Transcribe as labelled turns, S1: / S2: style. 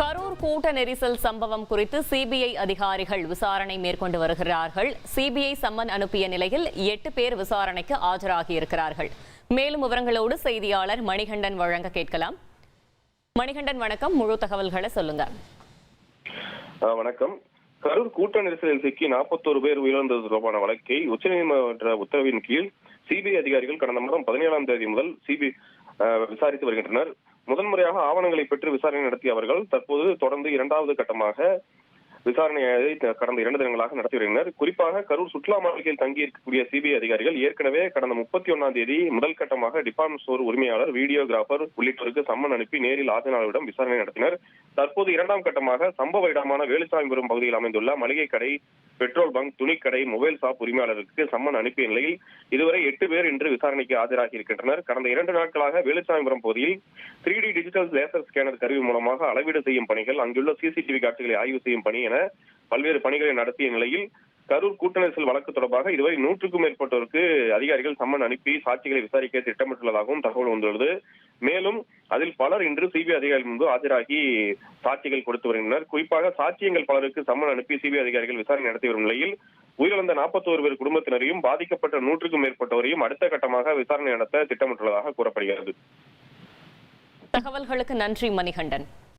S1: கரூர் கூட்ட நெரிசல் சம்பவம் குறித்து சிபிஐ அதிகாரிகள் விசாரணை மேற்கொண்டு வருகிறார்கள். சிபிஐ சம்மன் அனுப்பிய நிலையில் 8 பேர் விசாரணைக்கு ஆஜராகியிருக்கிறார்கள். மேலும் விவரங்களோடு செய்தியாளர் மணிகண்டன் வழங்க கேட்கலாம். மணிகண்டன் வணக்கம், முழு தகவல்களை சொல்லுங்க.
S2: வணக்கம். கரூர் கூட்ட நெரிசலில் சிக்கி 41 பேர் உயிரிழந்தது தொடர்பான வழக்கை உச்சநீதிமன்ற உத்தரவின் கீழ் சிபிஐ அதிகாரிகள் கடந்த மாதம் 17ஆம் தேதி முதல் விசாரித்து வருகின்றனர். முதன்முறையாக ஆவணங்களை பெற்று விசாரணை நடத்திய அவர்கள் தற்போது தொடர்ந்து இரண்டாவது கட்டமாக விசாரணையை கடந்த 2 தினங்களாக நடத்தி வருகின்றனர். குறிப்பாக கரூர் சுற்றுலா மாளிகையில் தங்கியிருக்கக்கூடிய சிபிஐ அதிகாரிகள் ஏற்கனவே கடந்த 31ஆம் தேதி முதல் கட்டமாக டிபார்ட்மெண்ட் ஸ்டோர் உரிமையாளர், வீடியோகிராபர் உள்ளிட்டோருக்கு சம்மன் அனுப்பி நேரில் ஆஜராளரிடம் விசாரணை நடத்தினர். தற்போது 2ஆம் கட்டமாக சம்பவ இடமான வேலுசாமிபுரம் பகுதியில் அமைந்துள்ள மளிகை கடை, பெட்ரோல் பங்க், துணிக்கடை, மொபைல் ஷாப் உரிமையாளருக்கு சம்மன் அனுப்பிய நிலையில் இதுவரை 8 பேர் இன்று விசாரணைக்கு ஆஜராகி இருக்கின்றனர். கடந்த 2 நாட்களாக வேலுசாமிபுரம் பகுதியில் 3D டிஜிட்டல் லேசர் ஸ்கேனர் கருவி மூலமாக அளவீடு செய்யும் பணிகள், அங்குள்ள சிசிடிவி காட்சிகளை ஆய்வு செய்யும் பணி என பல்வேறு பணிகளை நடத்திய நிலையில் கரூர் கூட்ட நெரிசல் வழக்கு தொடர்பாக இதுவரை 100க்கும் மேற்பட்டோருக்கு அதிகாரிகள் சம்மன் அனுப்பி சாட்சிகளை விசாரிக்க திட்டமிட்டுள்ளதாகவும் தகவல் வந்துள்ளது. மேலும் அதில் பலர் இன்று சிபிஐ அதிகாரிகள் முன்பு ஆஜராகி சாட்சிகள் கொடுத்து வருகின்றனர். குறிப்பாக சாட்சியங்கள் பலருக்கு சம்மன் அனுப்பி சிபிஐ அதிகாரிகள் விசாரணை நடத்தி வரும் நிலையில் உயிரிழந்த 41 பேர் குடும்பத்தினரையும் பாதிக்கப்பட்ட 100க்கும் மேற்பட்டவரையும் அடுத்த கட்டமாக விசாரணை நடத்த திட்டமிட்டுள்ளதாக கூறப்படுகிறது.
S1: தகவல்களுக்கு நன்றி மணிகண்டன்.